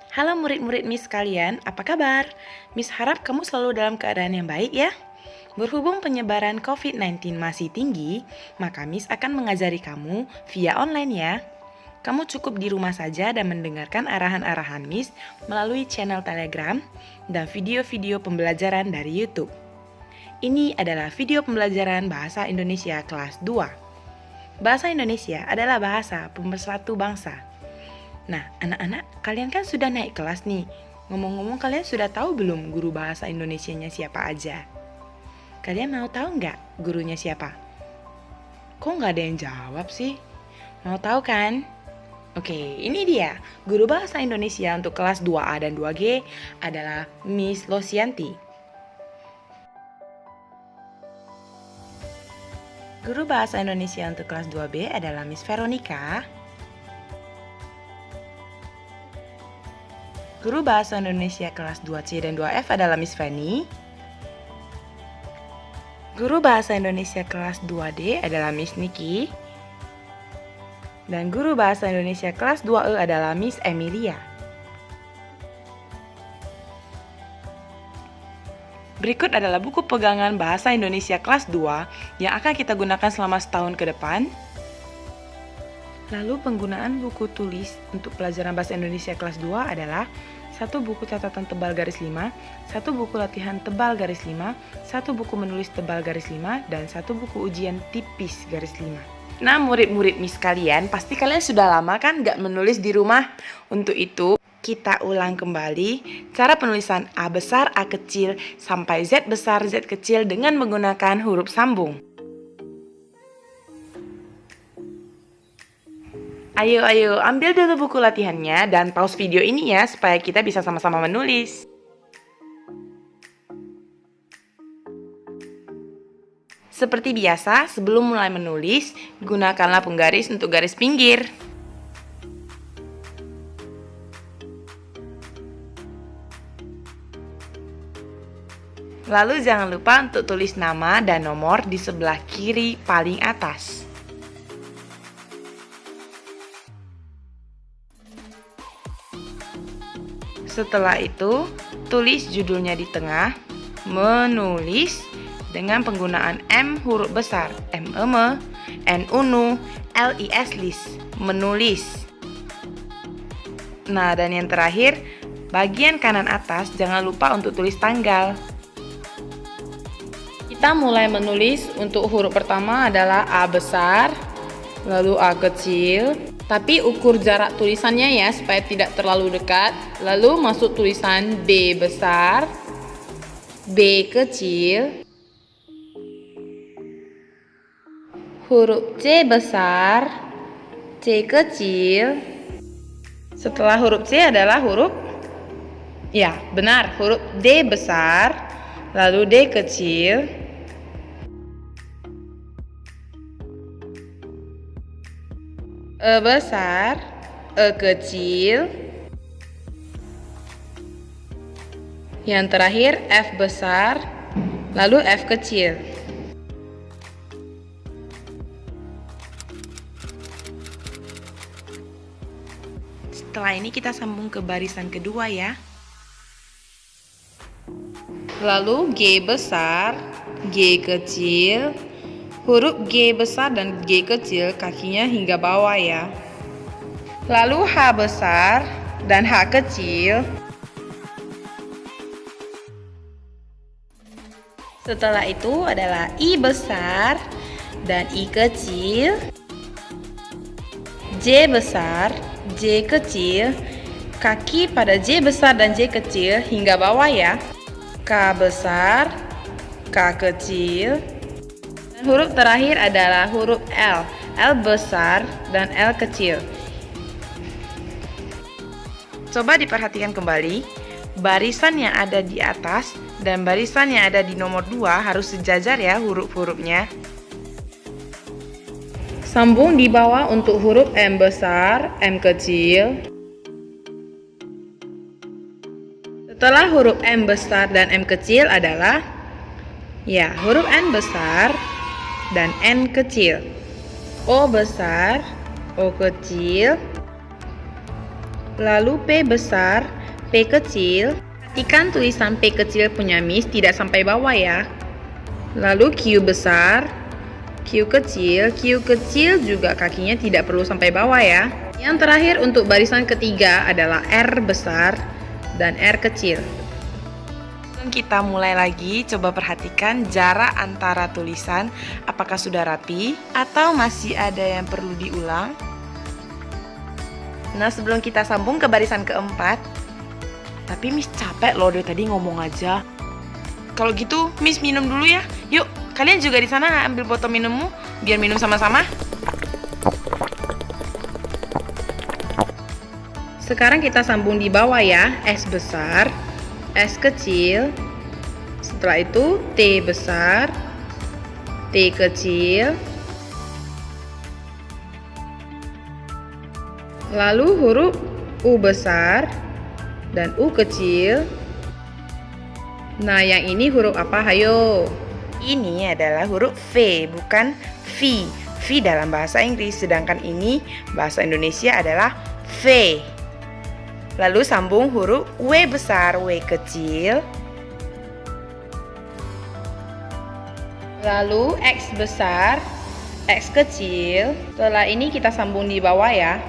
Halo murid-murid Miss sekalian, apa kabar? Miss harap kamu selalu dalam keadaan yang baik ya. Berhubung penyebaran COVID-19 masih tinggi, maka Miss akan mengajari kamu via online ya. Kamu cukup di rumah saja dan mendengarkan arahan-arahan Miss melalui channel Telegram dan video-video pembelajaran dari YouTube. Ini adalah video pembelajaran Bahasa Indonesia kelas 2. Bahasa Indonesia adalah bahasa pemersatu bangsa. Nah, anak-anak, kalian kan sudah naik kelas nih. Ngomong-ngomong, kalian sudah tahu belum guru bahasa Indonesianya siapa aja? Kalian mau tahu nggak gurunya siapa? Kok nggak ada yang jawab sih? Mau tahu kan? Oke, ini dia. Guru bahasa Indonesia untuk kelas 2A dan 2G adalah Miss Losianti. Guru bahasa Indonesia untuk kelas 2B adalah Miss Veronica. Guru bahasa Indonesia kelas 2C dan 2F adalah Miss Fanny. Guru bahasa Indonesia kelas 2D adalah Miss Niki. Dan guru bahasa Indonesia kelas 2E adalah Miss Emilia. Berikut adalah buku pegangan bahasa Indonesia kelas 2 yang akan kita gunakan selama setahun ke depan. Lalu penggunaan buku tulis untuk pelajaran bahasa Indonesia kelas 2 adalah 1 buku catatan tebal garis 5, 1 buku latihan tebal garis 5, 1 buku menulis tebal garis 5, dan 1 buku ujian tipis garis 5. Nah, murid-murid Miss kalian, pasti kalian sudah lama kan nggak menulis di rumah? Untuk itu, kita ulang kembali cara penulisan A besar, A kecil, sampai Z besar, Z kecil dengan menggunakan huruf sambung. Ayo, ambil dulu buku latihannya dan pause video ini ya, supaya kita bisa sama-sama menulis. Seperti biasa, sebelum mulai menulis, gunakanlah penggaris untuk garis pinggir. Lalu jangan lupa untuk tulis nama dan nomor di sebelah kiri paling atas. Setelah itu, tulis judulnya di tengah, menulis dengan penggunaan M huruf besar, M-E-M, N-U-N-U, L-I-S-Lis, menulis. Nah, dan yang terakhir, bagian kanan atas jangan lupa untuk tulis tanggal. Kita mulai menulis. Untuk huruf pertama adalah A besar, lalu A kecil. Tapi ukur jarak tulisannya ya, supaya tidak terlalu dekat. Lalu masuk tulisan B besar, B kecil, huruf C besar, C kecil. Setelah huruf C adalah huruf, ya benar, huruf D besar, lalu D kecil, E besar, E kecil, yang terakhir F besar, lalu F kecil. Setelah ini kita sambung ke barisan kedua ya. Lalu G besar, G kecil, huruf G besar dan G kecil kakinya hingga bawah ya. Lalu H besar dan H kecil. Setelah itu adalah I besar dan I kecil, J besar, J kecil, kaki pada J besar dan J kecil hingga bawah ya. K besar, K kecil. Dan huruf terakhir adalah huruf L, L besar dan L kecil. Coba diperhatikan kembali, barisan yang ada di atas dan barisan yang ada di nomor 2 harus sejajar ya huruf-hurufnya. Sambung di bawah untuk huruf M besar, M kecil. Setelah huruf M besar dan M kecil adalah ya huruf N besar dan N kecil, O besar, O kecil, lalu P besar P kecil. Perhatikan tulisan P kecil punya Miss tidak sampai bawah ya. Lalu Q besar, Q kecil juga kakinya tidak perlu sampai bawah ya. Yang terakhir untuk barisan ketiga adalah R besar dan R kecil. Sebelum kita mulai lagi, coba perhatikan jarak antara tulisan, apakah sudah rapi atau masih ada yang perlu diulang. Nah, sebelum kita sambung ke barisan keempat, tapi Miss capek loh dari tadi ngomong aja. Kalau gitu, Miss minum dulu ya. Yuk, kalian juga di sana ambil botol minummu, biar minum sama-sama. Sekarang kita sambung di bawah ya, S besar, S kecil. Setelah itu T besar, T kecil. Lalu huruf U besar dan U kecil. Nah, yang ini huruf apa? Hayo. Ini adalah huruf V, bukan V. V dalam bahasa Inggris, sedangkan ini bahasa Indonesia adalah V. Lalu sambung huruf W besar, W kecil. Lalu X besar, X kecil. Setelah ini kita sambung di bawah ya.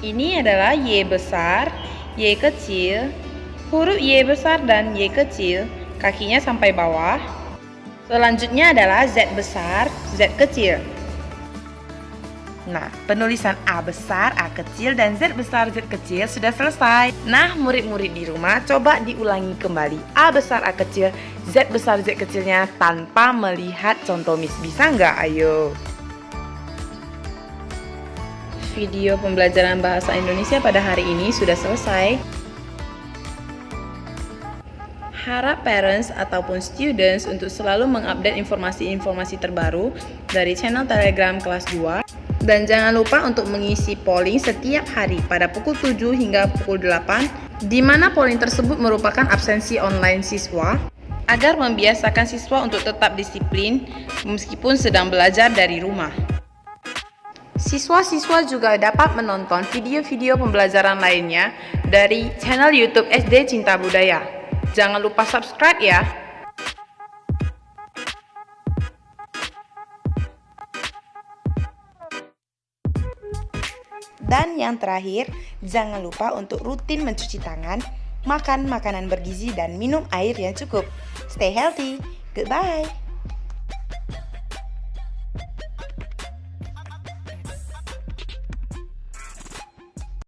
Ini adalah Y besar, Y kecil. Huruf Y besar dan Y kecil, kakinya sampai bawah. Selanjutnya adalah Z besar, Z kecil. Nah, penulisan A besar, A kecil, dan Z besar, Z kecil sudah selesai. Nah, murid-murid di rumah coba diulangi kembali A besar, A kecil, Z besar, Z kecilnya tanpa melihat contoh Miss. Bisa nggak? Ayo. Video pembelajaran bahasa Indonesia pada hari ini sudah selesai. Harap parents ataupun students untuk selalu mengupdate informasi-informasi terbaru dari channel Telegram kelas 2. Dan jangan lupa untuk mengisi polling setiap hari pada pukul 7 hingga pukul 8, di mana polling tersebut merupakan absensi online siswa, agar membiasakan siswa untuk tetap disiplin meskipun sedang belajar dari rumah. Siswa-siswa juga dapat menonton video-video pembelajaran lainnya dari channel YouTube SD Cinta Budaya. Jangan lupa subscribe ya. Dan yang terakhir, jangan lupa untuk rutin mencuci tangan, makan makanan bergizi, dan minum air yang cukup. Stay healthy. Goodbye.